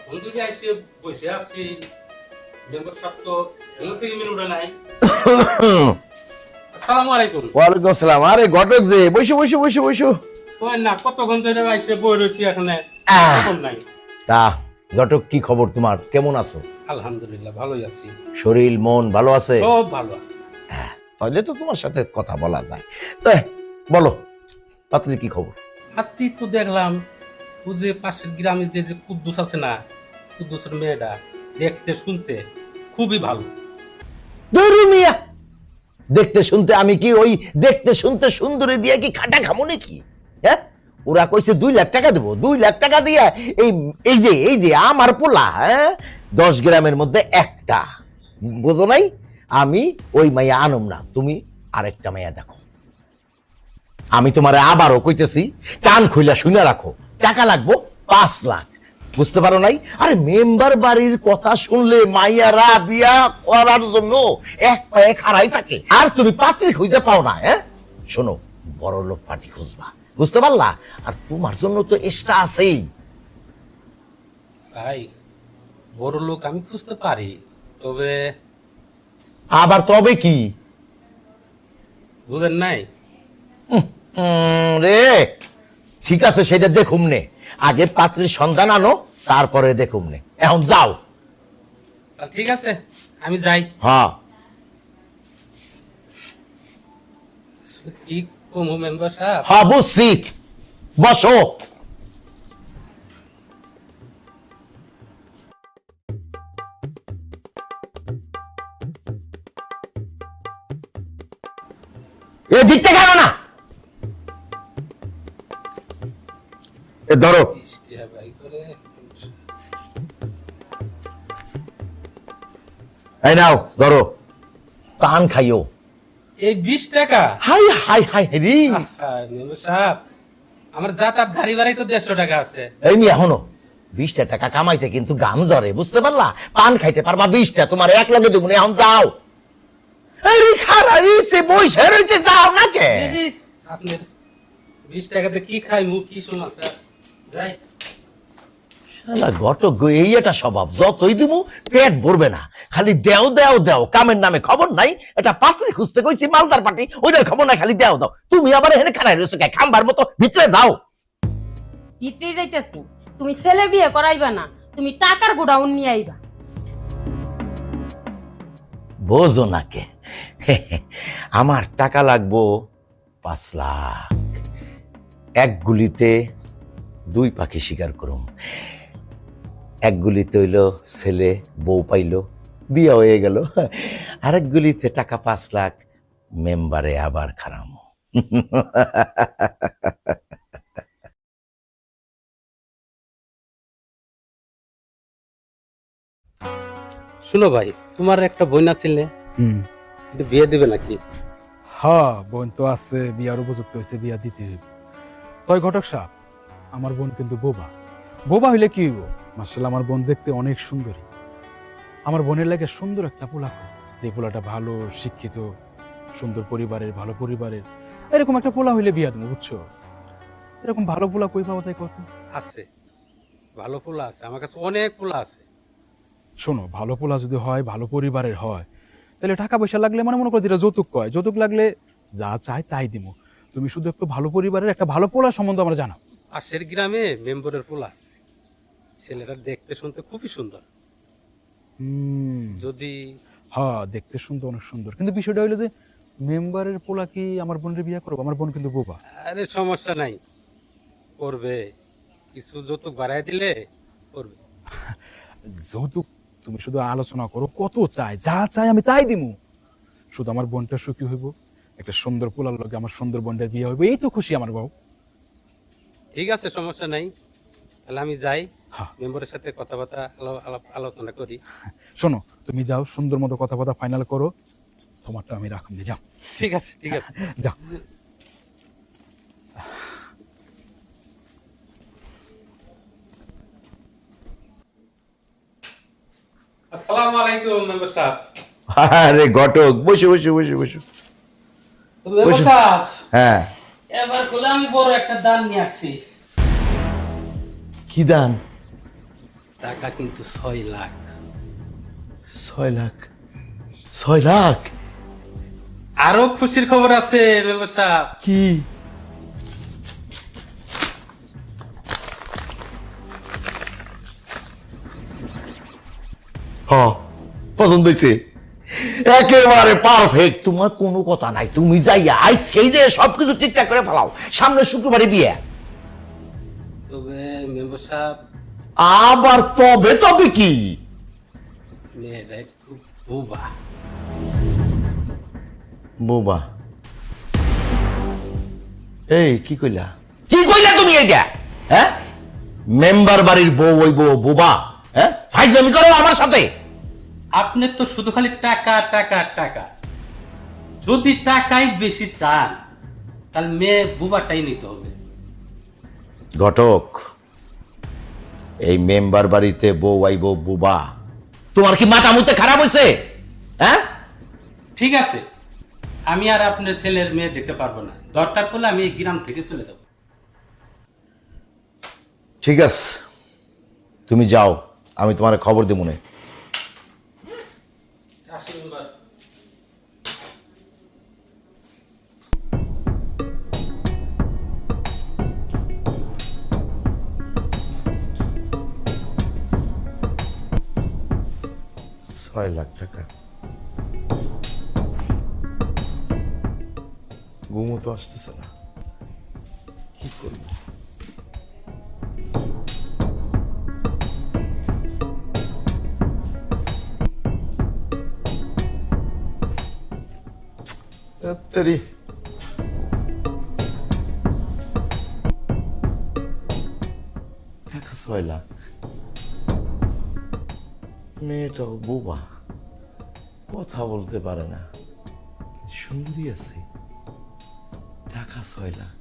বন্ধুকে এসে বসে আছি মেম্বার সাহেব তো এগুলো থেকে মেনুটা নাই। আসসালামু আলাইকুম। ওয়ালাইকুম আসসালাম। আরে ঘটক যে বসো বসো বসো বসো। ওই না কতক্ষণ ধরে এসে বই রয়েছি এখানে খবর নাই। তা ঘটক কি খবর তোমার, কেমন আছো? আলহামদুলিল্লাহ ভালোই আছি, শরীর মন ভালো আছে? সব ভালো আছে। তাহলে তো তোমার সাথে কথা বলা যায়। তা বলো পাত্রীর কি খবর? হাতি তো দেখলাম ও যে পাশের গ্রামে যে যে কুদ্দুস আছে না, কুদ্দুসের মেয়েটা দেখতে শুনতে খুবই ভালো। দূর মিয়া, দেখতে শুনতে আমি কি ওই দেখতে শুনতে সুন্দরী দিয়ে কি খাটা খামো নাকি? হ্যাঁ, ওরা কইছে 2 লাখ টাকা দেবো, 2 লাখ টাকা দিয়ে এই যে আমার পোলা, হ্যাঁ 10 গ্রামের মধ্যে একটা, বুঝো নাই? আমি ওই মাইয়া আনম না, তুমি আরেকটা মাইয়া দেখো। আমি তোমারে আবারও কইতেছি, কান খুইলা শুনে রাখো, টাকা লাগবো 5 লাখ, বুঝতে পারো নাই? আরে মেম্বার বাড়ির কথা শুনলে মাইয়ারা বিয়া করার জন্য এক পায়ে খাড়াই থাকে, আর তুমি পাত্রী খুঁজে পাও না। হ্যাঁ শোনো, বড় লোক পার্টি খুঁজবা, বুঝতে পারলা? আর তোমার জন্য তো এক্সট্রা আছেই। ভাই বড় লোক আমি খুঁজতে পারি, তবে আবার তবে কি? বুঝেন নাই রে ঠিক আছে, সেটা দেখুম নে, আগে পাত্রীর সন্ধান আনো, তারপরে দেখুম নে। এখন যাও। ঠিক আছে আমি যাই। হ্যাঁ কি কমু মেম্বার সাহেব? হ্যাঁ বুঝছি, বসো। এ দিকতে গেল না, এ ধরো। ভাই করে এই নাও ধরো, পান খাইও। এই 20 টাকা? হাই হাই হাই রে, মেম্বার সাহেব আমার যাতায়াত গাড়ি ভাড়াই তো 150 টাকা আছে। এই নি এখনো 20টা টাকা কামাইতে কিন্তু গাম জ্বরে, বুঝতে পারলা? পান খাইতে পারবা 20টা, তোমার এক লগে দেবো না, এখন যাও। এই রে খারা রইছে, বইসে রইছে, যাও না কে? আপনার 20 টাকাতে কি খাই মু কি সমস্যা? যাই। শালা ঘটক গো, এই একটা স্বভাব, যতই দিমু পেট ভরবে না, খালি দেও দেও দেও, কামের নামে খবর নাই। এটা পাত্রী খুঁজতে কইছি মালদার পার্টি, ওইটার খবর নাই, খালি দেও দাও। তুমি আবার এখানে খারাই রয়েছো কে, খাম্বার মতো? ভিতরে যাও। ভিতরে যাইতেছি, তুমি ছেলে বিয়ে করাইবা না, তুমি টাকার গোডাউন নিয়ে আইবা। বোঝো না কে, আমার টাকা লাগবো 5 লাখ। এক গুলিতে 2 পাখি শিকার করুম। এক গুলিতে হইল ছেলে বউ পাইলো, বিয়ে হয়ে গেল। আরেক গুলিতে টাকা 5 লাখ, মেম্বারে আবার খারাম। শুনো ভাই, তোমার একটা বোন ছিল, বিয়ে দিবে নাকি? হ্যাঁ বোন তো আছে, বিয়ার উপযুক্ত হয়েছে, বিয়া দিতে হইব। তয় ঘটক সাহেব, আমার বোন কিন্তু বোবা। বোবা হইলে কি হইব? মাশাআল্লাহ আমার বোন দেখতে অনেক সুন্দরী। আমার বোনের লাগে সুন্দর একটা পোলা, যে পোলাটা ভালো শিক্ষিত, সুন্দর পরিবারের, ভালো পরিবারের, এরকম একটা পোলা হইলে বিয়া দেবো, বুঝছো? এরকম ভালো পোলা কই পাওয়া যায় কত? আছে, ভালো পোলা আছে আমার কাছে, অনেক পোলা আছে। শোনো, ভালো পোলা যদি হয়, ভালো পরিবারের হয়, তাহলে টাকা পয়সা লাগলে মানে মনে করো যেটা যৌতুক কয়, যৌতুক লাগলে যা চাই তাই দিব। তুমি শুধু একটু ভালো পরিবারের একটা ভালো পোলা সম্বন্ধে আমরা জানাও। পাশের গ্রামে মেম্বারের পোলা আছে, ছেলেটা দেখতে শুনতে খুবই সুন্দর। যদি হ্যাঁ দেখতে শুনতে অনেক সুন্দর, কিন্তু বিষয়টা হইলো যে মেম্বারের পোলা কি আমার বোনের বিয়ে করবো? আমার বোন কিন্তু বোবা। আরে সমস্যা নাই, করবে, কিছু যৌতুক বাড়াই দিলে করবে। যৌতুক তুমি শুধু আলোচনা করো, কত চাই, যা চাই আমি তাই দিমু। শুধু আমার বোনটা সুখী হইব, একটা সুন্দর পোলার লগে আমার সুন্দর বোনটার বিয়ে হইব, এই তো খুশি আমার বউ। ঠিক আছে সমস্যা নাই, তাহলে আমি যাই, হ্যাঁ মেম্বারের সাথে কথাবার্তা আলোচনা করি। শোনো, তুমি যাও, সুন্দর মতো কথাবার্তা ফাইনাল করো, তোমারটা আমি রাখুন, যাও। ঠিক আছে ঠিক আছে, যাও। আসসালামু আলাইকুম মেম্বার সাহেব। আরে ঘটক, বসো বসো বসো বসো। তো মেম্বার সাহেব, হ্যাঁ এবার কোলে আমি বড় একটা দান নিয়ে আসছি। কি দান? টাকা কিন্তু 6 লাখ। 6 লাখ? 6 লাখ? আরো খুশির খবর আছে মেম্বার সাহেব। কি? পছন্দ হয়েছে, একেবারে পারফেক্ট। তোমার কোনো কথা নাই, তুমি যাইয়া আজকেই যে সবকিছু ঠিকঠাক করে ফেলাও, সামনে শুক্রবারে বিয়ে। তবে মেম্বার সাহেব, আবার তবে তবে কি? মেয়েটা একটু বোবা। বোবা? এই কি কইলা, কি কইলা তুমি এইটা? হ্যাঁ, মেম্বার বাড়ির বউ ওই বউ বোবা? হ্যাঁ, ফাইজলামি করো আমার সাথে। আপনি তো শুধু খালি টাকা টাকা টাকা। যদি টাকাই বেশি চান তাহলে মেয়ে বুবাটাই নিতে হবে। ঘটক, এই মেম্বার বাড়িতে বউ আইব বুবা? তোমার কি মাথা মুতে খারাপ হয়েছে? হ্যাঁ, ঠিক আছে, আমি আর আপনার ছেলের মেয়ে দেখতে পারবো না। দরকার পড়লে আমি এই গ্রাম থেকে চলে যাব। ঠিক আছে, তুমি যাও, আমি তোমার খবর দেব মনে। আসুন এবার। 6 লাখ টাকা? ঘুমও তো আসতেছে না, কি করবো? তাড়াতাড়ি টাকা 6 লাখ, মেয়েটাও বোবা, কথা বলতে পারে না, সুন্দরী আছে। টাকা 6 লাখ,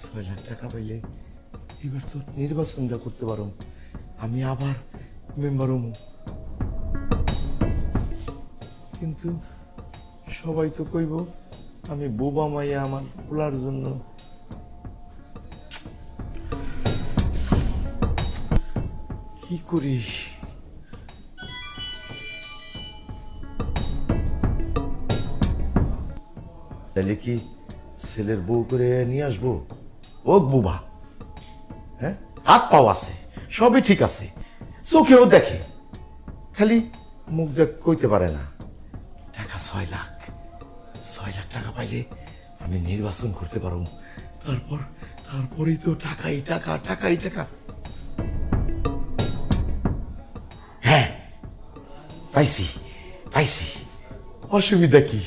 6 লাখ টাকা পাইলে এবার তো নির্বাচনটা করতে পারো, আমি আবার মেম্বার হবো। কিন্তু সবাই তো কইব আমি বোবা মাইয়া আমার পোলার জন্য। কি করি? তাহলে কি ছেলের বউ করে নিয়ে আসবো? ও বুবা, হ্যাঁ, হাত পাও আছে, সবই ঠিক আছে, চোখেও দেখে, খালি মুখ দেখ কইতে পারে না। টাকা 6 লাখ, 6 লাখ টাকা পাইলে আমি নির্বাচন করতে পারবো। তারপরেই তো টাকাই টাকা, টাকাই টাকা। হ্যাঁ, পাইছি পাইছি। অসুবিধা কি?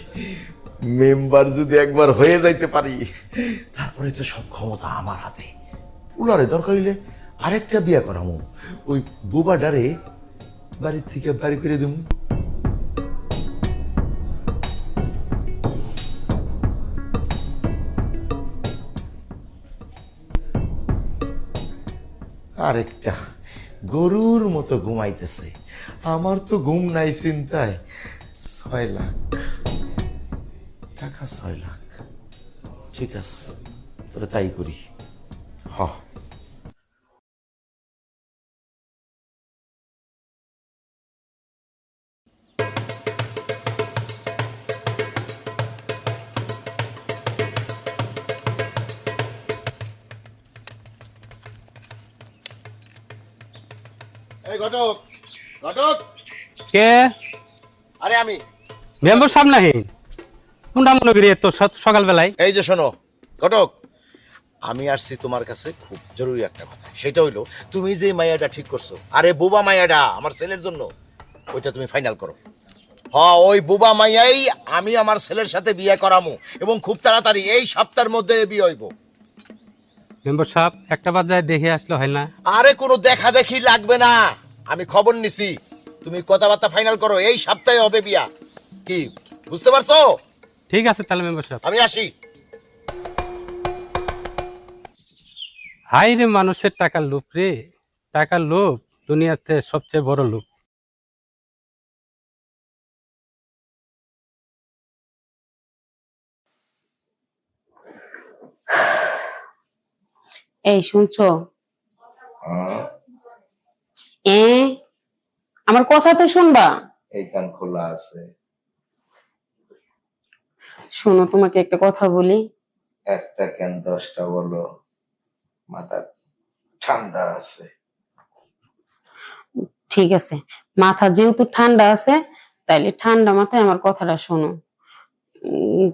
মেম্বার যদি একবার হয়ে যাইতে পারি, তারপরে তো সব ক্ষমতা আমার হাতে। উলারে দরকার হইলে আরেকটা বিয়ে করামু, ওই বুবা ডারে বাড়ির থেকে বাড়ি করে দেবো। আরেকটা গরুর মতো ঘুমাইতেছে, আমার তো ঘুম নাই চিন্তায়। 6 লাখ টাকা, 6 লাখ, ঠিক আছে, তোরা তাই করি। হ, এই ঘটক, ঘটক, কে? আরে আমি মেম্বার সাহেব নাহি? কোনটা মনে করি এত সকালবেলায়? এই যে শোনো ঘটক, আমি আসছি তোমার কাছে খুব জরুরি একটা কথা। সেটা হইলো, তুমি যে মাইয়াটা ঠিক করছো, আরে বুবা মাইয়াটা আমার ছেলের জন্য, ওইটা তুমি ফাইনাল করো। হ্যাঁ, ওই বুবা মাইয়াই আমি আমার ছেলের সাথে বিয়ে করামু, এবং খুব তাড়াতাড়ি এই সপ্তাহের মধ্যে বিয়ে হইব। মেম্বার সাহেব, একটা বাজায় দেখে আসলে হয় না? আরে কোনো দেখা দেখি লাগবে না, আমি খবর নিছি। তুমি কথাবার্তা ফাইনাল করো, এই সপ্তাহে হবে বিয়া। কি বুঝতে পারছো? ঠিক আছে তাহলে মেম্বার সাহেব, আমি আসি। হাই রে মানুষের টাকার লোভ রে। টাকার লোভ দুনিয়াতে সবচেয়ে বড় লোভ। এই শুনছো, এ আমার কথা তো শুনবা। এই কান খোলা আছে। শোনো, তোমাকে একটা কথা বলি। একটা কেন 10টা বলো, মাথা ঠান্ডা আছে। ঠিক আছে, মাথা যেহেতু ঠান্ডা আছে, তাইলে ঠান্ডা মাথায় আমার কথাটা শোনো। উম,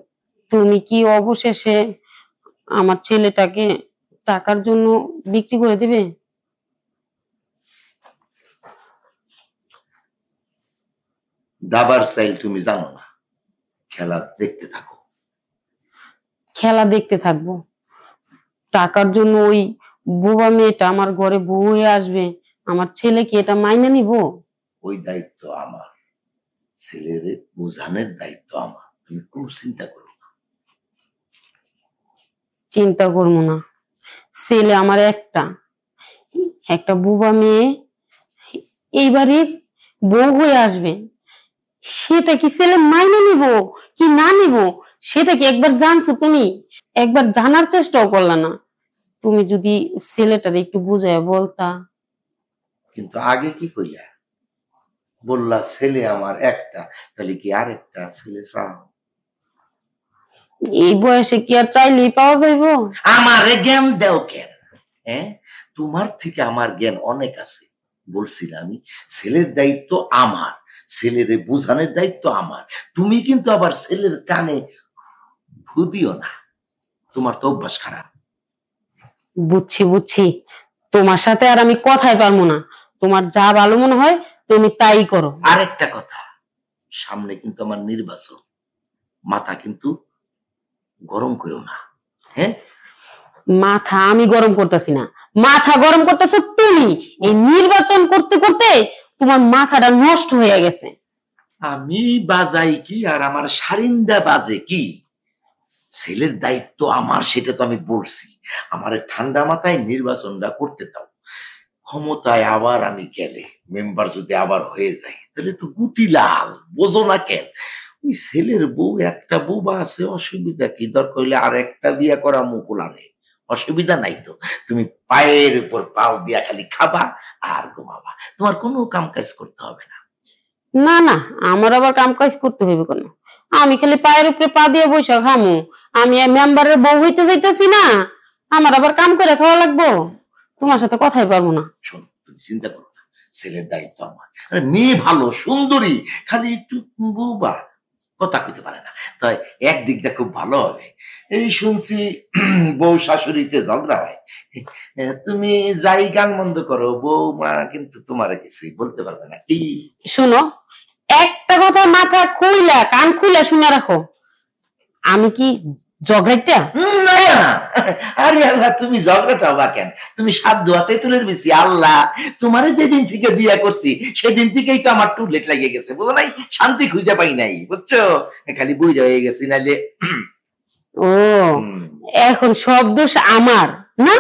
তুমি কি অবশেষে আমার ছেলেটাকে টাকার জন্য বিক্রি করে দিবে? দাবার সাইল তুমি জানো না, খেলা দেখতে থাকো। খেলা দেখতে থাকবো? টাকার জন্য ওই বোবা মেয়েটা আমার ঘরে বউ হয়ে আসবে, আমার ছেলে কি এটা মাইনে নিব? ওই দায়িত্ব আমার, ছেলের বোঝানোর দায়িত্ব আমার, তুমি খুব চিন্তা করো না। চিন্তা করবো না? ছেলে আমার একটা, একটা বোবা মেয়ে এই বাড়ির বউ হয়ে আসবে, সেটা কি ছেলে মাইনে নিব কি না নিব সেটা কি একবার জানছো তুমি? একবার জানার চেষ্টাও করলা না। তুমি যদি ছেলেটার একটু বুঝায় বলতা। কিন্তু আগে কি কইলা, বললা ছেলে আমার একটা, তাহলে কি আর একটা ছেলে চাও? এই বয়সে কি আর চাইলেই পাওয়া যাইব? আমারে জ্ঞান দেও কেন? হ্যাঁ, তোমার থেকে আমার জ্ঞান অনেক আছে। বলছিলাম আমি, ছেলের দায়িত্ব আমার, ছেলের বোঝানোর দায়িত্ব আমার। তুমি কিন্তু আবার ছেলের কানে ভুদিও না, তোমার তো অভ্যাস খারাপ। বুঝছি বুঝছি, তোমার সাথে আর আমি কথাই পারবো না। তোমার যা ভালো মনে হয় তুমি তাই করো। আরেকটা কথা, সামনে কিন্তু আমার নির্বাচন, মাথা কিন্তু গরম করো না। হ্যাঁ, মাথা আমি গরম করতেছি না, মাথা গরম করতেছো তুমি। এই নির্বাচন করতে করতে তোমার মাথাটা নষ্ট হয়ে গেছে। আমি বাজাই কি আর আমার সারিন্দা বাজে কি? ছেলের দায়িত্ব আমার, সেটা তো আমি বলছি। আমার ঠান্ডা মাথায় নির্বাচনটা করতে দাও। ক্ষমতায় আবার আমি গেলে, মেম্বার যদি আবার হয়ে যায়, তাহলে তো গুটি লাল, বোঝো না কেন? ওই ছেলের বউ একটা বউ বা আছে, অসুবিধা কি? দরকার হইলে আর একটা বিয়ে করা মুকুলারে, অসুবিধা নাই তো। তুমি পায়ের উপর পাও দিয়া খালি খাবা আর ঘুমাবা, তোমার কোনো কাম কাজ করতে হবে না। না না, আমার আবার কাম কাজ করতে হইবে কেন? আমি খালি পায়ের উপরে পা দিয়ে বসে খামু? আমি মেম্বারের বউ হইতে যাইতেছি না, আমার আবার কাম করে খাওয়া লাগবো? তোমার সাথে কথাই পারবো না। শোনো, তুমি চিন্তা করো না, ছেলের দায়িত্ব আমার। আরে মেয়ে ভালো সুন্দরী, খালি একটু বোবা, কথা কইতে পারে না। তাই একদিক দিয়ে খুব ভালো হবে। এই শুনছি বউ শাশুড়িতে ঝগড়া হয়, তুমি যাই গান মন্দ করো, বউ মা কিন্তু তোমার কিছুই বলতে পারবে না কি? শোনো, একটা কথা মাথা খুইলা কান খুইলা শুনে রাখো, আমি কি ঝগড়াটা? না, আরে আল্লাহ, তুমি ঝগড়াটা হবা কেন? তুমি সাধ্য হাতে তুলের বেশি আল্লাহ, তোমার যেদিন থেকে বিয়ে করছি সেদিন থেকেই তো আমার টুলেট লেগে গেছে, বুঝো নাই? শান্তি খুঁজে পাই নাই, বুঝছো? খালি বই হয়ে গেছি নাইলে। ও, এখন সব দোষ আমার না?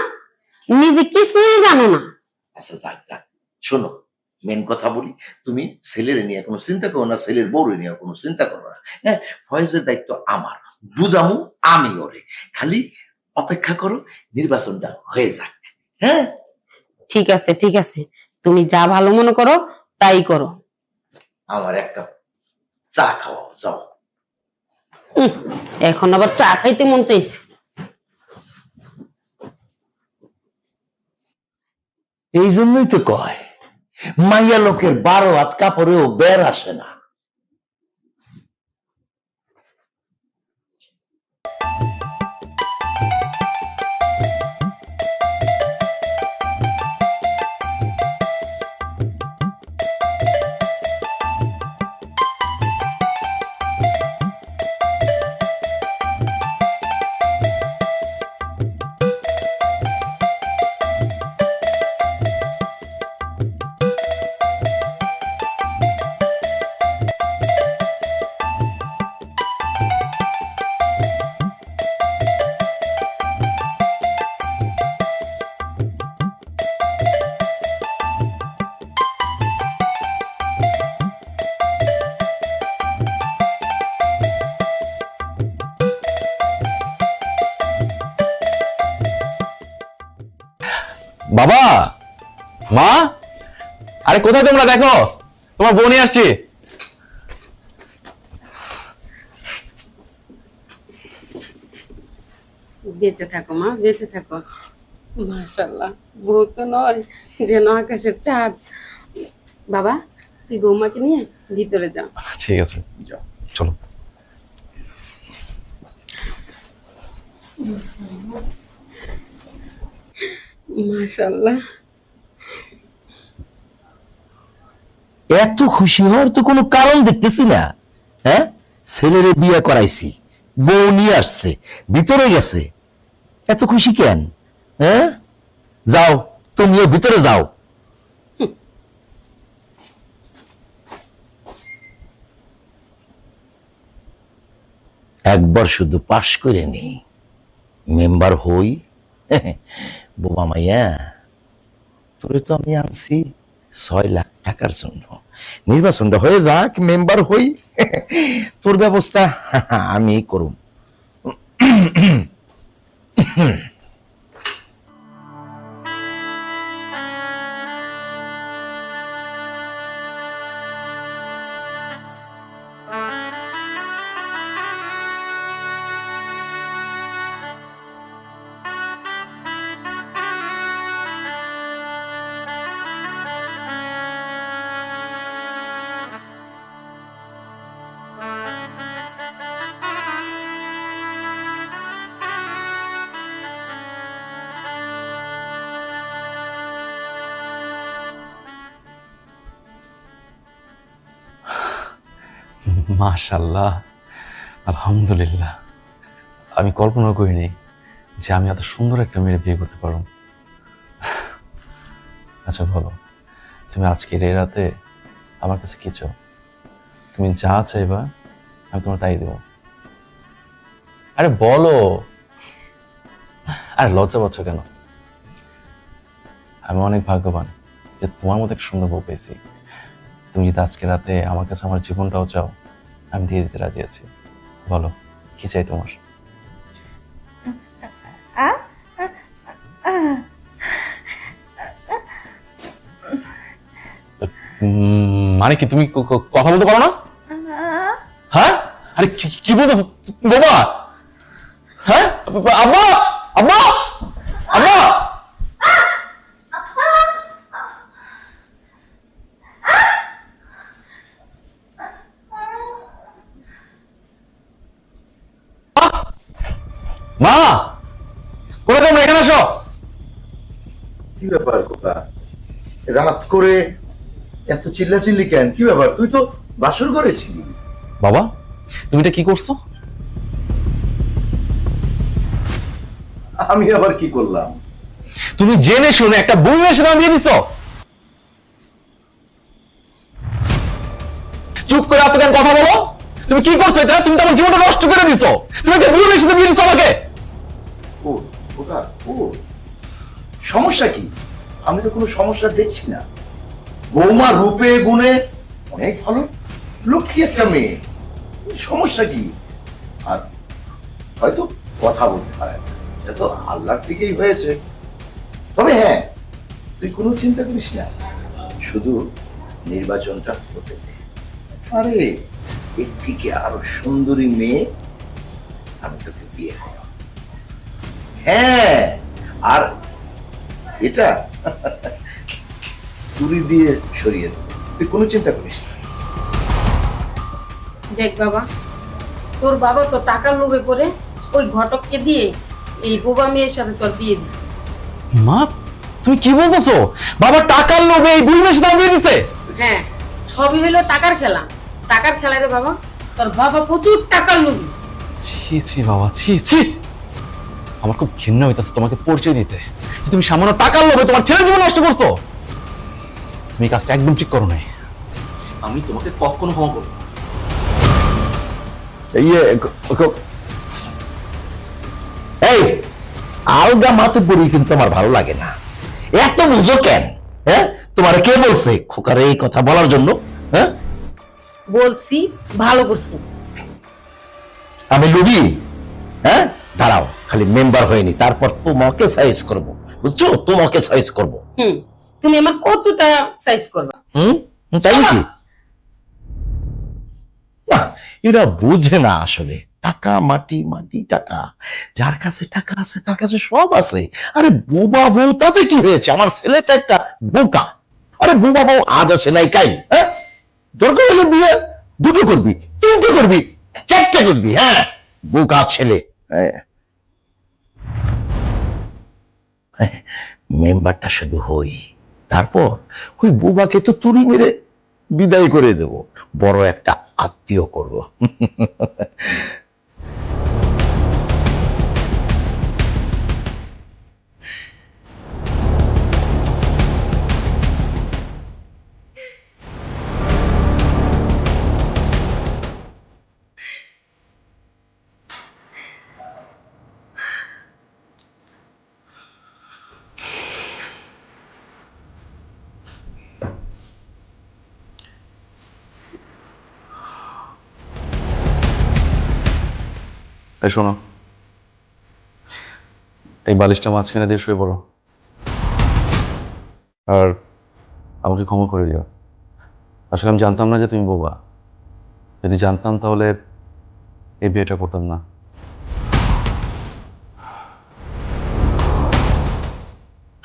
নিজে কিছুই জানো না। আচ্ছা যাক যাক, শোনো, মেন কথা বলি, তুমি ছেলের নিয়ে কোনো চিন্তা করো না, ছেলের বউর নিয়ে কোনো চিন্তা করো না। হ্যাঁ, ফয়েজের দায়িত্ব আমার, বুঝামু আমি ওরে। খালি অপেক্ষা করো, নির্বাচনটা হয়ে যাক। হ্যাঁ, ঠিক আছে ঠিক আছে, তুমি যা ভালো মনে করো তাই করো। আমার এক কাপ চা খাওয়াও, যাও। উহ, এখন আবার চা খাইতে মন চাইছে। এই জন্যই তো কয়, মাইয়া লোকের 12 হাত কাপড়েও বের আসে না। বাবা, মা, আরে কোথায় তোমরা? দেখো তোমার বোনই আসছি। বেঁচে থাকো মা, বেঁচে থাকো। মাশাআল্লাহ, বউ তো নয় যেন আকাশের চাঁদ। বাবা, তুই বৌমাকে নিয়ে ভিতরে যা। ঠিক আছে, চলো। মাশাআল্লাহ। এত খুশি হওয়ার তো কোনো কারণ দেখতেছি না। হ্যাঁ, ছেলেরে বিয়ে করাইছি, বউ নিয়ে আসছে, ভিতরে গেছে, এত খুশি কেন? হ্যাঁ, যাও তুমিও ভিতরে যাও। একবার শুধু পাশ করে নি, মেম্বার হই। বোবা মাইয়া, তোরে তো আমি আনছি 6 লাখ টাকার জন্য। নির্বাচনটা হয়ে যাক, মেম্বার হই, তোর ব্যবস্থা আমি করুম। মাশাআল্লাহ, আলহামদুলিল্লাহ। আমি কল্পনা করিনি যে আমি এত সুন্দর একটা মেয়ে বিয়ে করতে পারবো। আচ্ছা বলো, তুমি আজকের এই রাতে আমার কাছে কি চাও? তুমি যা চাইবা আমি তোমার তাই দেবো। আরে বলো, আরে লজ্জা পাচ্ছ কেন? আমি অনেক ভাগ্যবান যে তোমার মতো একটা সুন্দর বউ পেয়েছি। তুমি যদি আজকে রাতে আমার কাছে আমার জীবনটাও চাও, আমি দিয়ে দিতে রাজি আছি। বলো কি চাই তোমার? মানে কি তুমি কথা বলতে পারো না? হ্যাঁ, আরে কি বলতেছো বাবা? হ্যাঁ, আব্বা, আব্বা, আব্বা। মা, কোথায় তোমরা? এখানে আসো। কি ব্যাপার কোথা? রাত করে এত চিল্লাচিল্লি কেন? কি ব্যাপার? তুই তো বাসর ঘরে ছিলি। বাবা, তুমি এটা কি করছো? আমি আবার কি করলাম? তুমি জেনে শুনে একটা বউয়ের সাথে বিয়ে দিছো। চুপ করে আছো কেন? কথা বলো। তুমি কি করছো এটা? তুমি তো আমার জীবনটা নষ্ট করে দিছো। তুমি একটা বউয়ের সাথে বিয়ে দিছো আমাকে। ও কোথা? ও, সমস্যা কি? আমি তো কোনো সমস্যা দেখছি না। বৌমা রূপে গুণে অনেক ভালো, লক্ষ্মী একটা মেয়ে, সমস্যা কি? আর হয়তো কথা বলতে পারে না, এটা তো আল্লাহর থেকেই হয়েছে। তবে হ্যাঁ, তুই কোনো চিন্তা করিস না, শুধু নির্বাচনটা হতে দে। আরে এর থেকে আরো সুন্দরী মেয়ে আমি তোকে বিয়ে করব। হ্যাঁ, আর এটা তুড়ি দিয়ে সরিয়ে দেবে, তুই কোনো চিন্তা করিস না। দেখ বাবা, তোর বাবা তো টাকার লোভে পড়ে ওই ঘটককে দিয়ে এই বোবা মেয়ের সাথে তোর বিয়ে দিছে। মা, তুমি কি বলতেছো? বাবা টাকার লোভে এই বুড়িমের সাথে বিয়ে দিছে? হ্যাঁ, সবই হলো টাকার খেলা। টাকার খেলা রে বাবা, তোর বাবা প্রচুর টাকার লোভী। ছি ছি বাবা, ছি ছি। আমার খুব ঘৃণা হইতেছে তোমাকে পরিচয় দিতে যে তুমি সামান্য টাকার লোভে তোমার ছেলের জীবন নষ্ট করছো। তুমি কাজটা একদম ঠিক করো নাই। আমি তোমাকে কখনো ক্ষমা করবো না। এই আলগা মাথে পড়ি কিন্তু আমার ভালো লাগে না। এত বুঝো কেন? হ্যাঁ, তোমার কে বলছে খোকার এই কথা বলার জন্য? হ্যাঁ, বলছি ভালো করছি। আমি লুবি? হ্যাঁ, দাঁড়াও, খালি মেম্বার হয়নি, তারপর তোমাকে সাইজ করব, বুঝছো? তোমাকে সাইজ করব। তুমি আমার কতটা সাইজ করবা? তাই নাকি? না, এরা বুঝে না আসলে। টাকা মাটি, মাটি টাকা। যার কাছে টাকা আছে তার কাছে সব আছে। আরে বোবা বউ তাতে কি হয়েছে? আমার ছেলেটা একটা বোকা। আরে বোবা বউ আজ আছে নাই কাই, হ্যাঁ? দরকার হলে বিয়ে দুটো করবি, তিনটে করবি, চারটে করবি, হ্যাঁ? বোকা ছেলে। মেম্বারটা শুধু হই, তারপর ওই বোবাকে তো তুড়ি মেরে বিদায় করে দেব, বড় একটা আত্মীয় করব। এই শোনো, এই বালিশটা মাঝখানে দিয়ে শুয়ে পড়ো, আর আমাকে ক্ষমা করে দিও। আসলে আমি জানতাম না যে তুমি বোবা। যদি জানতাম তাহলে এই বিয়েটা করতাম না।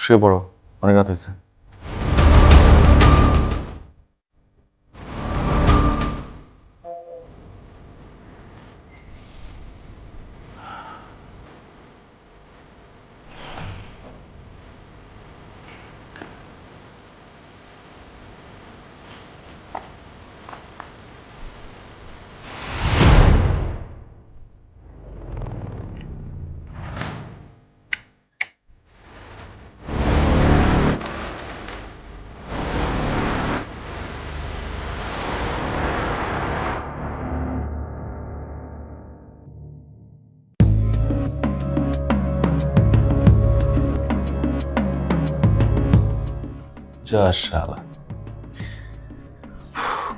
শুয়ে পড়ো, অনেক রাত হয়েছে। যা শালা,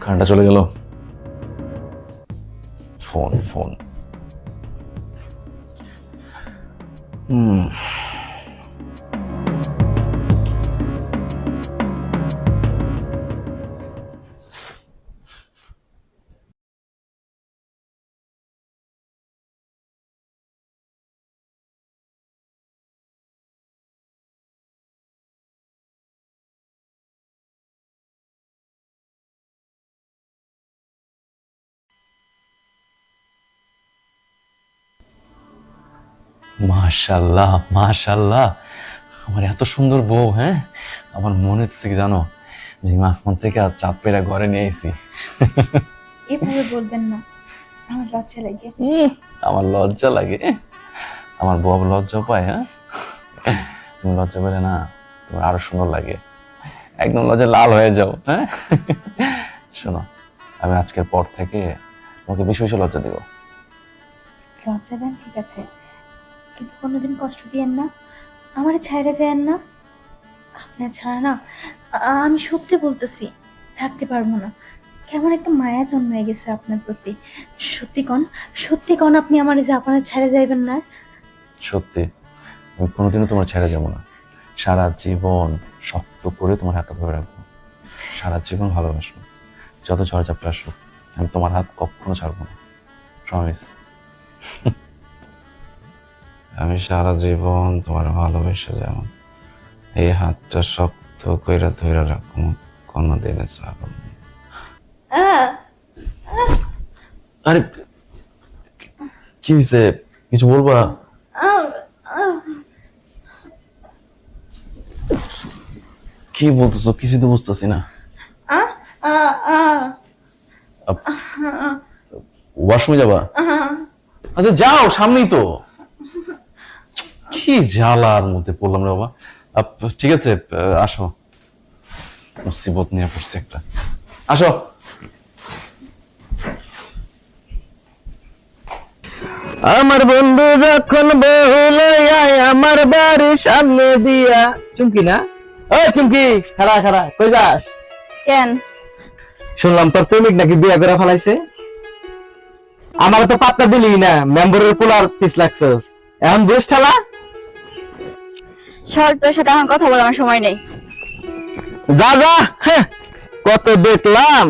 কারেন্টটা চলে গেল। ফোন ফোন মাশাল্লাহ মাশাল্লাহ, আমার এত সুন্দর বউ। হ্যাঁ, আমার মনে হচ্ছে কি জানো, যে আমি আসমান থেকে আজ চাঁদ পেড়া ঘরে নিয়ে এসেছি। এভাবে বলবেন না, আমার লজ্জা লাগে। আমার লজ্জা লাগে? আমার বউ আবার লজ্জা পায়? হ্যাঁ, তুমি লজ্জা পেলে না তোমার আরো সুন্দর লাগে, একদম লজ্জা লাল হয়ে যাও। হ্যাঁ, শোনো, আমি আজকের পর থেকে তোমাকে বেশি বেশি লজ্জা দিব। লজ্জা দেন ঠিক আছে, কিন্তু কোনোদিন কষ্ট দিয়েন না, আমার ছাইড়া যায়েন না। আপনার ছাড়া না আমি সত্যি বলতেছি থাকতে পারবো না। কেমন একটা মায়া জন্মে গেছে আপনার প্রতি। সত্যি কন আপনি আমার যে আপনার ছাড়া যাইবেন না। সত্যি, আমি কোনোদিনও তোমার ছেড়ে যাবো না। সারা জীবন শক্ত করে তোমার হাতটা ধরে রাখবো, সারা জীবন ভালোবাসবো। যত ঝড় ঝাপটা আসুক আমি তোমার হাত কখনো ছাড়বো না, প্রমিস। আমি সারা জীবন তোমার ভালোবেসে যেমন এই হাতটা শক্ত করে ধরে রাখবো, কোনোদিনে ছাড়বো না। আরে কি হয়েছে, কিছু বলবা? কি বলতেছো? কিছু তো বুঝতেছি না। ওয়াশরুমে যাবা? আচ্ছা যাও, সামনেই তো। কি জ্বালার মধ্যে পড়লাম রে বাবা। ঠিক আছে, আসো, মুসিবত নিয়ে পড়ছি একটা। আসো। আমার বন্ধু যখন বহু লইয়া আমার বাড়ির সামনে দিয়া। চুমকি না? ওই চুমকি, খারা খারা, কই যাস? কেন? শুনলাম তোর প্রেমিক নাকি বিয়া করে ফেলাইছে। আমার তো পাত্তা দিলি না, মেম্বারের পোলার পিস লাগছস। এখন বুঝ ঠেলা। সর, তোর সাথে আমার কথা বলার সময় নেই। যা যা, হ্যাঁ, কত দেখলাম।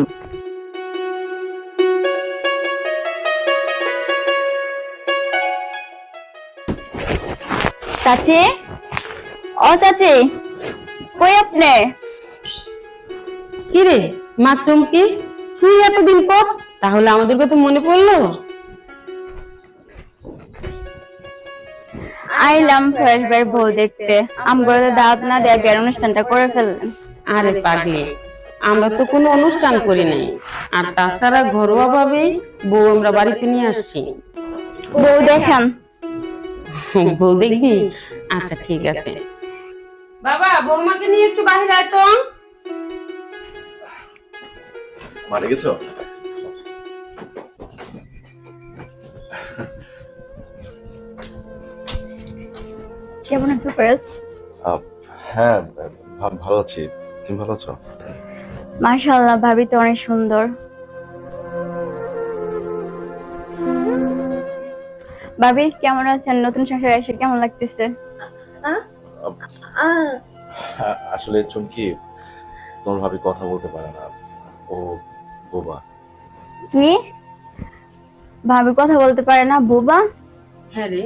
চাচি, ও চাচি, কই আপনি? কি রে মা চুমকি, তুই এতদিন পর তাহলে আমাদের কথা মনে পড়লো? আইলাম ফ্রেশ বের বউ দেখতে, আমগরে দাওয়াত না দেয়া বিয়ের অনুষ্ঠানটা করে ফেললেন। আরে পাগলি, আমরা তো কোনো অনুষ্ঠান করি নাই, আর তাছাড়া ঘরোয়া ভাবেই বউ আমরা বাড়িতে নিয়ে আসছি। বউ দেখান। বউ দেখবি? আচ্ছা ঠিক আছে। বাবা, বৌমাকে নিয়ে একটু বাহিরে আয় তো। মারে গেছো? কেমন আছো প্রেস? হ্যাঁ ভালো আছি, তুমি ভালো আছো? মাশাআল্লাহ, ভাবি তো অনেক সুন্দর। ভাবি কেমন আছেন? নতুন সংসারে এসে কেমন লাগতেছে? আসলে চুমকি, তোমার ভাবি কথা বলতে পারে না, ও বোবা। কি? ভাবি কথা বলতে পারে না, বোবা? হ্যাঁ রে,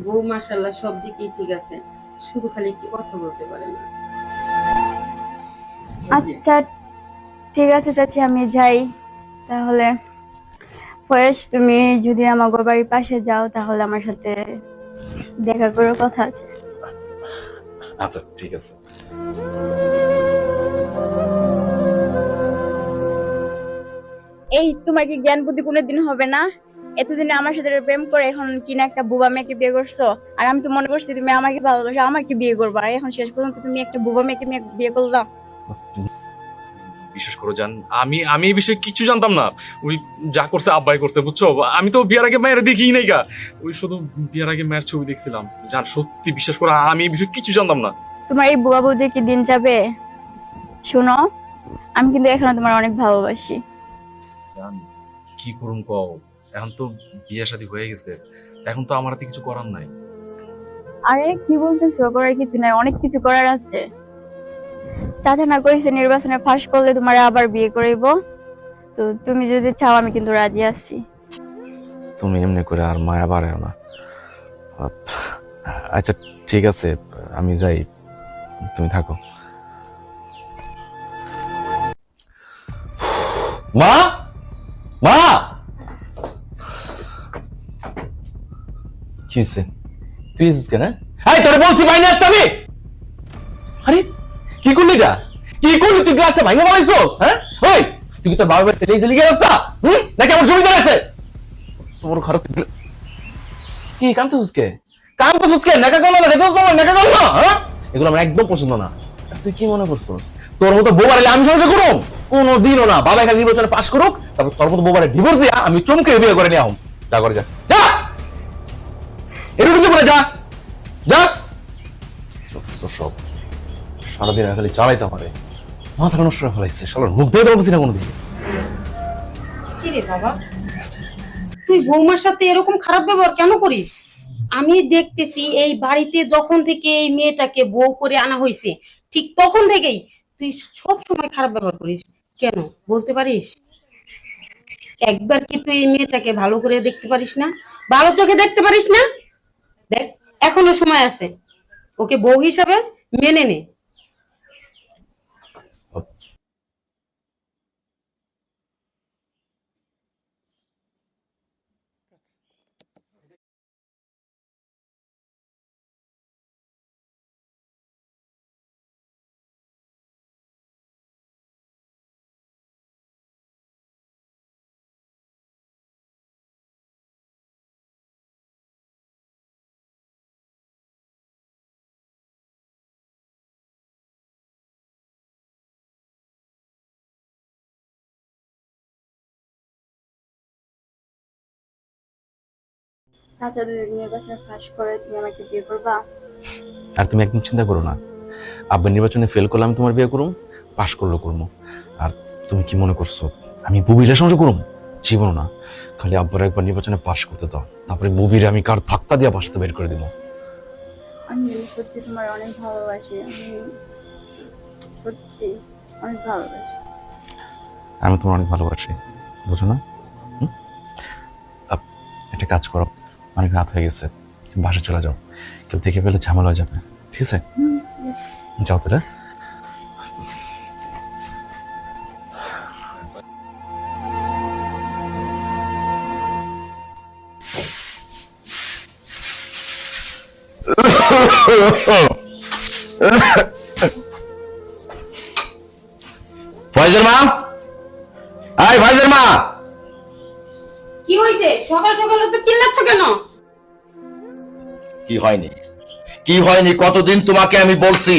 বউ মাশাআল্লাহ সব দিকেই ঠিক আছে, শুধু খালি একটু কথা বলতে পারে না। আচ্ছা ঠিক আছে চাচি, আমি যাই তাহলে। ফয়েজ, তুমি যদি আমার বাড়ির পাশে যাও তাহলে আমার সাথে দেখা করার কথা আছে। আচ্ছা ঠিক আছে। এই, তোমার কি জ্ঞান বুদ্ধি কোনোদিন হবে না? এতদিনে আমার সাথে প্রেম করে এখন কিনা একটা বুবা মেয়েকে বিয়ে করছো, আর আমি তো মনে করছি তুমি আমাকে ভালোবাসো, আমাকে বিয়ে করবা, আর এখন শেষ পর্যন্ত তুমি একটা বুবা মেয়েকে বিয়ে করলাম। বিশেষ করে জান, আমি এই বিষয়ে কিছু জানতাম না। ওই যা করছে আব্বাই করছে, বুঝছো? আমি তো বিয়ার আগে মায়ের দেখিই নাই গা, ওই শুধু বিয়ার আগে মায়ের ছবি দেখছিলাম। জান, সত্যি বিশ্বাস করে আমি এই বিষয়ে কিছু জানতাম না। তোমার এই বুবা বৌদির কি দিন যাবে? শোনো, আমি কিন্তু এখনো তোমার অনেক ভালোবাসি। জান, কি করুন কও, এখন তো বিয়ে শাদী হয়ে গেছে, এখন তো আমার হাতে কিছু করার নাই। আরে কি বলতেছো? করার কিছু নাই, অনেক কিছু করার আছে। চাচা না করেছে নির্বাচনে ফাঁস করলে তোমার আবার বিয়ে করাইব, তো তুমি যদি চাও আমি কিন্তু রাজি আছি। তুমি এমনি করে আর মায়া বাড়াও না। আচ্ছা ঠিক আছে, আমি যাই, তুমি থাকো। মা, মা, কি হয়েছে? তুই এসেছিস কেন? এই তোরে বলছি বাইরে আসতে আমি। আরে কি করলি এটা? কি করলি তুই? গ্লাসটা ভাঙা বানাইছস? হ্যাঁ ওই, তুই কি তোর বাবার বাড়িতে এই যে লিখে রাস্তা নাকি আমার জমিদার আছে? তোমার খারাপ কি কামতেছিস কে? কামতেছিস কে? নাকা গলা না দেখছস বাবা, নাকা গলা, হ্যাঁ? এগুলো আমার একদম পছন্দ না। তুই কি মনে করছস তোর মতো বোবারে আমি সংসার করব? কোনোদিনও না। বাবা এখানে নির্বাচনে পাস করুক, তারপর তোর মতো বোবারে ডিভোর্স দিয়া আমি চমকে বিয়ে করে নিয়ে আম। যা করে যা, যা এর উঠে পড়ে যা, যা। তো সব সারাদিন খালি চালাইতে পারে, মাথা নষ্ট করে ফেলাইছে, শালার মুখ দিয়ে বলতেছি না কোনোদিন। কি রে বাবা, তুই বৌমার সাথে এরকম খারাপ ব্যবহার কেন করিস? আমি দেখতেছি এই বাড়িতে যখন থেকে এই মেয়েটাকে বউ করে আনা হয়েছে, ঠিক তখন থেকেই তুই সব সময় খারাপ ব্যবহার করিস। কেন বলতে পারিস? একবার কি তুই এই মেয়েটাকে ভালো করে দেখতে পারিস না? ভালো চোখে দেখতে পারিস না? দেখ, এখনো সময় আছে, ওকে বউ হিসাবে মেনে নে। চাচা যদি নির্বাচনে ফাঁস করে তুমি আমাকে বিয়ে করবা? আর তুমি একদম চিন্তা করো না, আব্বা নির্বাচনে ফেল করলে আমি তোমার বিয়ে করুম, পাশ করলো করবো। আর তুমি কি মনে করছো আমি বুবিরা সংসার করুম? জীবন না, খালি আব্বার একবার নির্বাচনে পাশ করতে দাও, তারপরে বুবির আমি কার ধাক্কা দিয়ে বাসাতে বের করে দিব। আমি সত্যি তোমার অনেক ভালোবাসি, আমি সত্যি অনেক ভালোবাসি। আমি তোমার অনেক ভালোবাসি, বুঝো না? একটা কাজ করো, অনেক রাত হয়ে গেছে, বাসা চলে যাও, কেউ দেখে ফেলে ঝামেলা হয়ে যাবে, ঠিক আছে? যাও তাহলে। ফয়জের মা, আই ফয়জের মা, কি হয়েছে? সকাল সকাল তো চিল্লাচ্ছ কেন? কি হয়নি? কি হয়নি? কতদিন তোমাকে আমি বলছি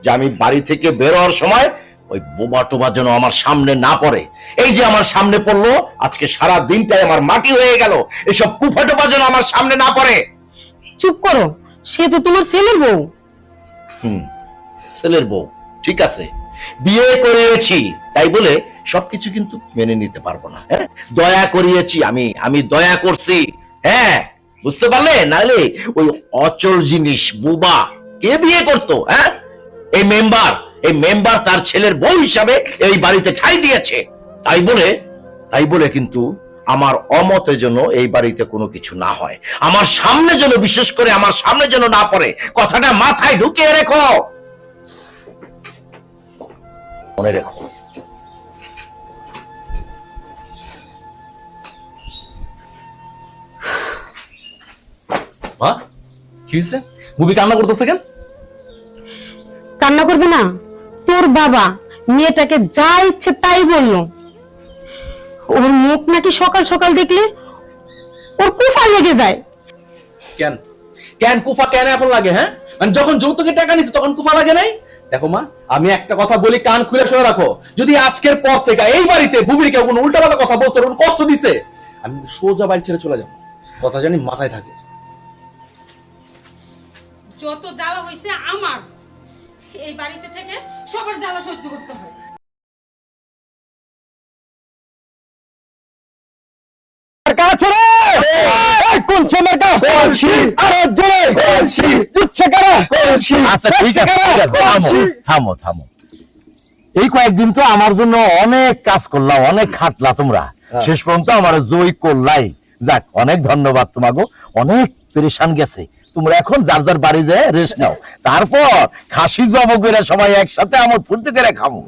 যে আমি বাড়ি থেকে বের হওয়ার সময় ওই বোবা টোবা যেন আমার সামনে না পড়ে। এই যে আমার সামনে পড়লো, আজকে সারা দিনটাই আমার মাটি হয়ে গেল। এসব কুফাটোবা যেন আমার সামনে না পড়ে। চুপ করো, সে তো তোমার ছেলের বউ। ছেলের বউ, ঠিক আছে, বিয়ে করিয়েছি তাই বলে সবকিছু কিন্তু মেনে নিতে পারবো না। হ্যাঁ, দয়া করিয়েছি, আমি দয়া করছি। হ্যাঁ, বুঝতে পারলে? নাহলে ওই অচল জিনিস বুবা কে বিয়ে করতো? হ্যাঁ, এই মেম্বার তার ছেলের বউ হিসাবে এই বাড়িতে ঠাঁই দিয়েছে। তাই বলে কিন্তু আমার অমতে যেন এই বাড়িতে কোনো কিছু না হয়, আমার সামনে যেন, বিশেষ করে আমার সামনে যেন না পড়ে। কথাটা মাথায় ঢুকিয়ে রেখো, মনে রেখো। মা, কি হয়েছে? বুবি কান্না করতেছে কেন? কান্না করবে না? তোর বাবা মেয়েটাকে যা ইচ্ছে তাই বললো। ওর মুখ নাকি সকাল সকাল দেখলে ওর কুফা লেগে যায়। কেন কেন কুফা কেন এখন লাগে? হ্যাঁ, মানে যখন যৌতুকের টাকা নিচ্ছে তখন কুফা লাগে নাই? দেখো মা, আমি একটা কথা বলি, কান খুলে শুনে রাখো। যদি আজকের পর থেকে এই বাড়িতে বুবির কেউ কোনো উল্টাপাল্টা কথা বলছে, কোনো কষ্ট দিছে, আমি সোজা বাড়ি ছেড়ে চলে যাবো। কথা জানি মাথায় থাকে। যত জ্বালা হয়েছে আমার, এই বাড়িতে থেকে সবার জ্বালা সহ্য করতে হয়। আচ্ছা, ঠিক আছে, থামো। এই কয়েকদিন তো আমার জন্য অনেক কাজ করলাম, অনেক খাটলা তোমরা, শেষ পর্যন্ত আমার জয় করলাই। যাক, অনেক ধন্যবাদ তোমাকে। অনেক পেরেশান গেছে, তোমরা এখন যার যার বাড়ি যায় রেস্ট নাও, তারপর খাসি জব করে সবাই একসাথে আমোদ ফুর্তি করে খামো।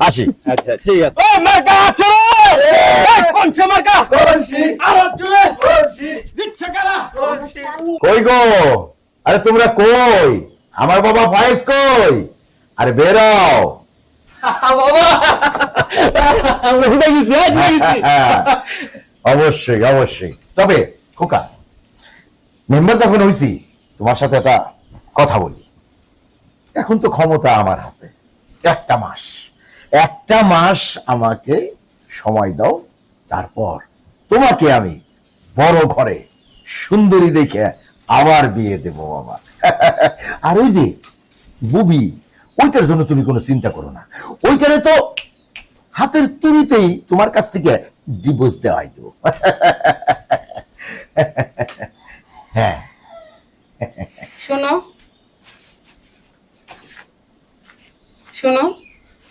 আসি। আচ্ছা, ঠিক আছে। কই গো? আরে তোমরা কই? আমার বাবা ফয়েজ কই? আরে বেরাও। অবশ্যই। তবে খোকা, মেম্বার যখন হইছি, তোমার সাথে একটা কথা বলি। এখন তো ক্ষমতা আমার হাতে। একটা মাস আমাকে সময় দাও, তারপর তোমাকে আমি বড় ঘরে সুন্দরী দেখে আবার বিয়ে দেবো বাবা। আর ওই যে বুবি, ওইটার জন্য তুমি কোনো চিন্তা করো না। ওইটারে তো হাতের তুড়িতেই তোমার কাছ থেকে ডিভোর্স দেওয়াই দেবো। হ্যাঁ, শোনো,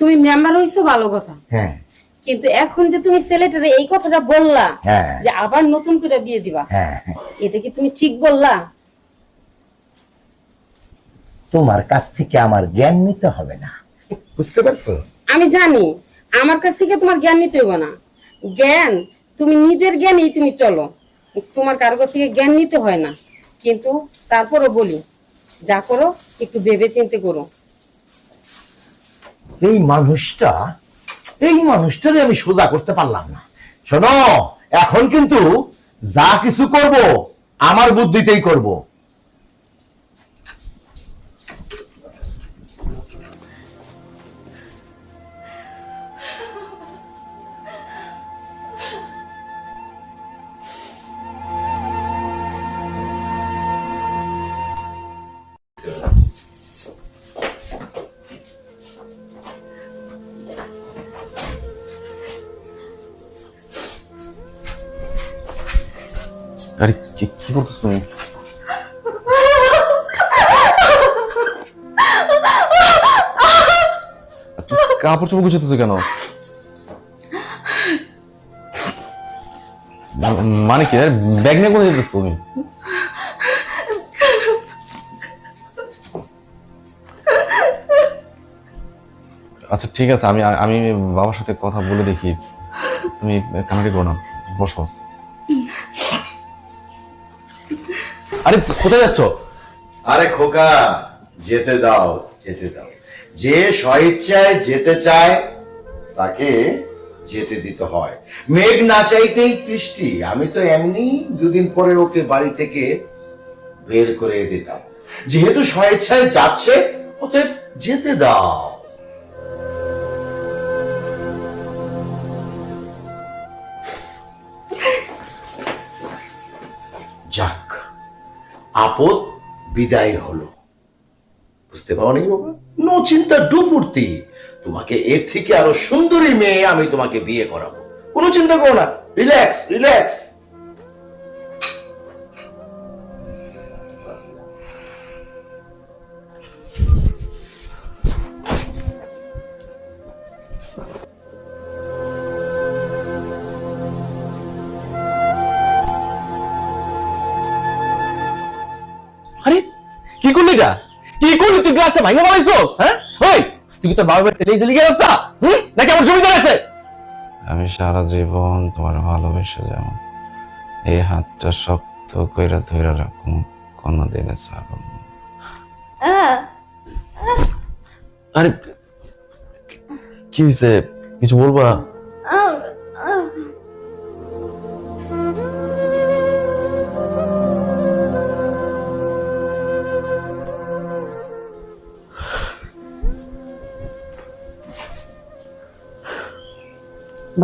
তুমি মেম্বার হইছো ভালো কথা, হ্যাঁ, কিন্তু এখন যে তুমি ছেলেটারে এই কথাটা বললা হ্যাঁ, যে আবার নতুন করে বিয়ে দিবা, হ্যাঁ, এটা কি তুমি ঠিক বললা? তোমার কাছ থেকে আমার জ্ঞান নিতে হবে না, বুঝতে পারছো? আমি জানি আমার কাছ থেকে তোমার জ্ঞান নিতে হইব না। জ্ঞান তুমি নিজের জ্ঞানেই তুমি চলো, তোমার কারো কাছ থেকে জ্ঞান নিতে হয় না। কিন্তু তারপরও বলি, যা করো একটু ভেবে চিন্তে করো। এই মানুষটারে আমি সোজা করতে পারলাম না। শোনো, এখন কিন্তু যা কিছু করব আমার বুদ্ধিতেই করব। আরে কি করতেছ তুমি? কাপড় চোপড় গুছাতেছো কেন? মানে কি ব্যাগ নিয়ে কোথায় যেতেছো তুমি? আচ্ছা ঠিক আছে, আমি আমি বাবার সাথে কথা বলে দেখি। তুমি কানাডি করো না, বসো। আরে কোথায় যাচ্ছ? আরে খোকা, যেতে দাও, যেতে দাও। যে স্বইচ্ছায় যেতে চায় তাকে যেতে দিতে হয়। মেঘ না চাইতেই বৃষ্টি। আমি তো এমনি দুদিন পরে ওকে বাড়ি থেকে বের করে দিতাম। যেহেতু স্বইচ্ছায় যাচ্ছে, অতএব যেতে দাও। যাক, আপদ বিদায় হলো। বুঝতে পারো নি বাবা? নো চিন্তা ডুপুর্তি। তোমাকে এর থেকে আরো সুন্দরী মেয়ে আমি তোমাকে বিয়ে করাবো। কোনো চিন্তা করো না, রিল্যাক্স রিল্যাক্স। আরে কি করলি এটা? কি করলি তুই? গ্লাসটা ভাঙে বানাইছস? হ্যাঁ ওই তুই কি তোর বাবার বাড়িতে লেগে গিয়ে রাস্তা নাকি আমার জমিদার আছে? আমি সারা জীবন তোমার ভালোবেসে যাব, এই হাতটা শক্ত কইরা ধইরা রাখুন, কোনোদিনে ছাড়ব না। আরে কি হয়েছে? কিছু বলবা?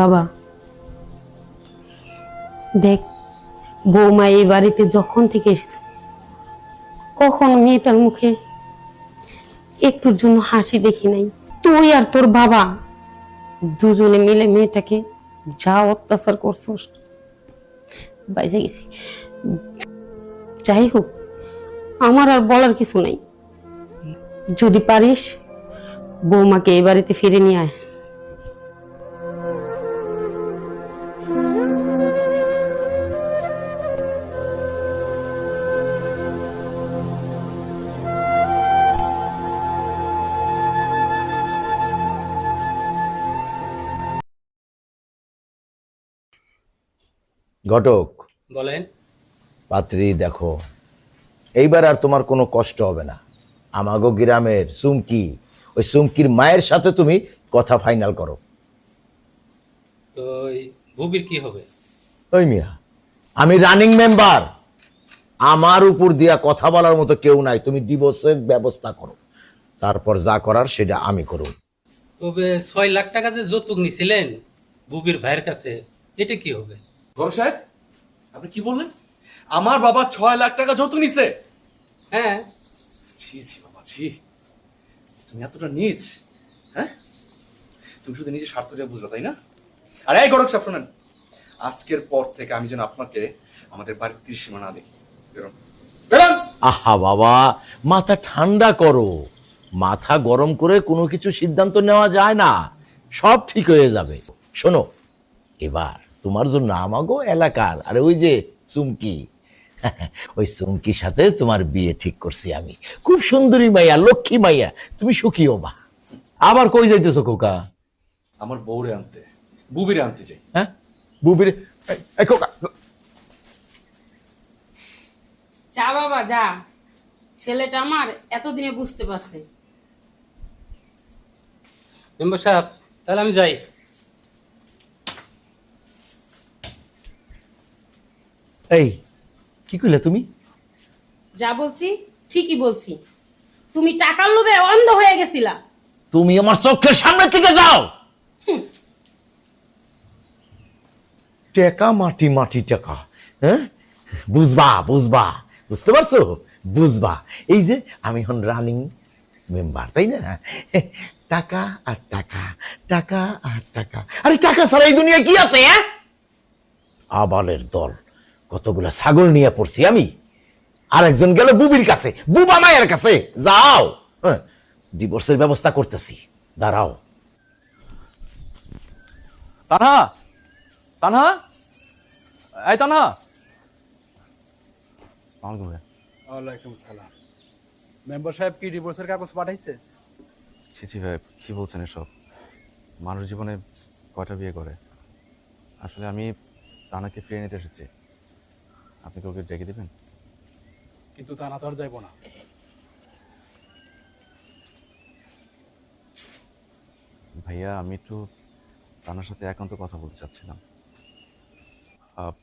বাবা দেখ, বৌমা এই বাড়িতে যখন থেকে এসেছে কখনো মেয়েটার মুখে একটুর জন্য হাসি দেখি নাই। তুই আর তোর বাবা দুজনে মিলে মেয়েটাকে যা অত্যাচার করছিস, বাইরে গেছি। যাই হোক, আমার আর বলার কিছু নাই। যদি পারিস বৌমাকে এই বাড়িতে ফিরে নিয়ে আয়। ঘটক, বলেন। পাত্রী দেখো, এইবার আর তোমার কোনো কষ্ট হবে না। আমাগো গ্রামের চুমকি, ওই চুমকির মায়ের সাথে তুমি কথা ফাইনাল করো। তো এই বুবির কি হবে? ওই মিয়া, আমি রানিং মেম্বার, আমার উপর দিয়া কথা বলার মতো কেউ নাই। তুমি ডিভোর্সের ব্যবস্থা করো, তারপর যা করার সেটা আমি করব। তবে 6 লাখ টাকা যে যৌতুক নিছিলেন বুবির ভাইয়ের কাছে, এটা কি হবে? বড় সাহেব, আপনি কি বললেন? আমার বাবা 6 লাখ টাকা যৌতুক নিছে? হ্যাঁ। ছি ছি বাবা ছি, তুমি এতটা নীচ? হ্যাঁ, তুমি শুধু নিজের স্বার্থটা বুঝলো, তাই না? আর এই গরক সাহেব শোনেন, আজকের পর থেকে আমি যেন আপনাকে আমাদের বাড়ির ত্রিসীমা না দেখি। বেরোন বেরোন। আহা বাবা, মাথা ঠান্ডা করো। মাথা গরম করে কোনো কিছু সিদ্ধান্ত নেওয়া যায় না, সব ঠিক হয়ে যাবে। শোনো, এবার তোমার জন্য আমাগো এলাকার, আরে ওই যে চুমকি, ওই চুমকির সাথে তোমার বিয়ে ঠিক করছি আমি। খুব সুন্দরী মাইয়া, লক্ষ্মী মাইয়া, তুমি সুখী হবা। আবার কই যাইতেছো খোকা? আমার বউরে আনতে, বুবিরে আনতে চাই। হ্যাঁ, বুবির খোকা। যা বাবা যা, ছেলেটা আমার এতদিনে বুঝতে পারছে। মেম্বার সাহেব, তাহলে আমি যাই। এই কি কইলে তুমি? যা বলছি ঠিকই বলছি। তুমি টাকার লোভে অন্ধ হয়ে গেছিলা। তুমি আমার চোখের সামনে থেকে যাও। টাকা মাটি মাটি টাকা, হ্যাঁ বুঝবা বুঝবা, বুঝতে পারছো? বুঝবা। এই যে আমি এখন রানিং মেম্বার, তাই না? টাকা আর টাকা, টাকা আর টাকা। আরে টাকা ছাড়া এই দুনিয়া কি আছে? আবালের দল, কতগুলা ছাগল নিয়ে পড়ছি আমি। আর একজন গেল বুবির কাছে, বুবা মায়ের কাছে। যাও, ডিভোর্সের ব্যবস্থা করতেছি, দাঁড়াও। তানহা, তানহা, এই তা না আসসালামু আলাইকুম ভাইয়া। ওয়ালাইকুম সালাম। মেম্বার সাহেব কি ডিভোর্সের কাগজ পাঠাইছে? ছি ভাই, কি বলছেন এসব? মানুষ জীবনে কয়টা বিয়ে করে? আসলে আমি তানাকে ফিরে নিতে এসেছি, আপনি কি ওকে ডেকে দিবেন? কিন্তু তা না তো আর যাইব না। ভাইয়া আমি একটু তানার সাথে একান্ত কথা বলতে চাচ্ছিলাম। আহ,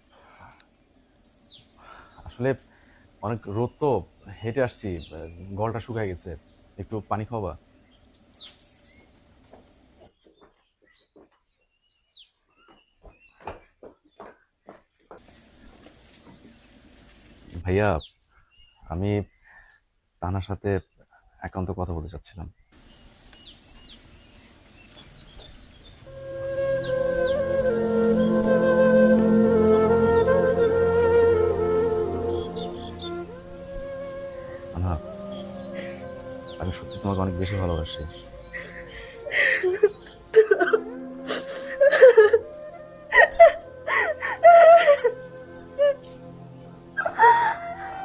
আসলে অনেক রোদ তো, হেঁটে আসছি, গলটা শুকায় গেছে, একটু পানি খাওয়াবা? ভাইয়া আমি তানার সাথে একান্ত কথা বলতে চাচ্ছিলাম। আনা, আমি সত্যি তোমাকে অনেক বেশি ভালোবাসি।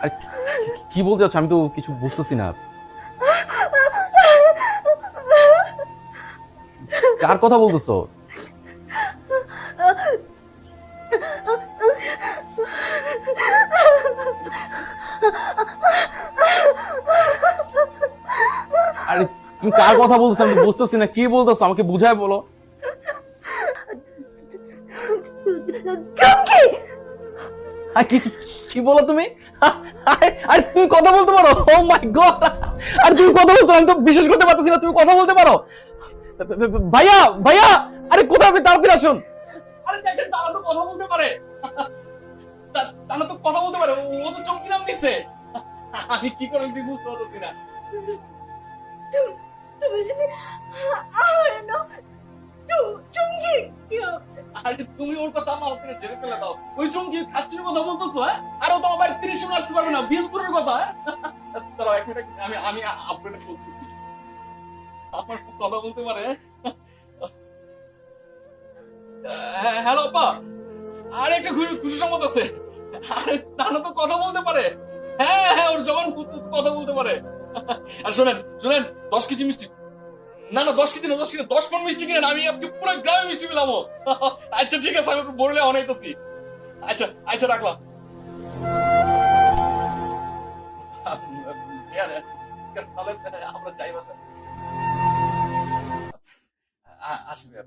আর কি বলতে চাচ্ছ? আমি তো কিছু বুঝতেছি না। কার কথা বলতেছো? আরে তুমি কার কথা বলতেছো? আমি তো বুঝতেছি না, কি বলতেছো আমাকে বুঝায় বলো। চুমকি, আর কি বলো তুমি? আরে তুমি কথা বলতে পারো? ও মাই গড! আর তুমি কথা বলতে, আমি তো বিশ্বাস করতে পারতেছি না তুমি কথা বলতে পারো। ভাইয়া ভাইয়া, আরে কোথায়? আপনি তাড়াতাড়ি আসুন। আরে দেখেন, তারা তো কথা বলতে পারে, তারা তো কথা বলতে পারে, ও তো চমকি নাম নিছে। আমি কি করে বুঝতে পারতেছি না। তুমি যদি আমার না চুমকি, আরে তুমি ওর কথা আমার উপরে ঝেড়ে ফেলে দাও। ওই চমকি খাচ্ছির কথা বলতেছো, হ্যাঁ? আর ও তো আমার 30 মিনিট আসতে পারবে না, বিয়েপুরের কথা। হ্যাঁ দাঁড়াও এক মিনিট, আমি আপডেট করতেছি। আমার কথা বলতে পারে? হ্যালো আপা, আরে একটা খুশি সংবাদ আছে। আরে তাহলে তো কথা বলতে পারে। হ্যাঁ হ্যাঁ, ওর জবান কথা বলতে পারে। আর শোনেন শোনেন, 10 কেজি মিষ্টি, না না 10 কেজি না, 10 কেজি 10 পন মিষ্টি কিনেন, আমি আজকে পুরো গ্রামে মিষ্টি পেলামো। আচ্ছা ঠিক আছে, আমি বললে অনেকটাছি। আচ্ছা আচ্ছা, রাখলাম। ঠিক আছে, তাহলে আমরা যাই বাসায়। আসবে।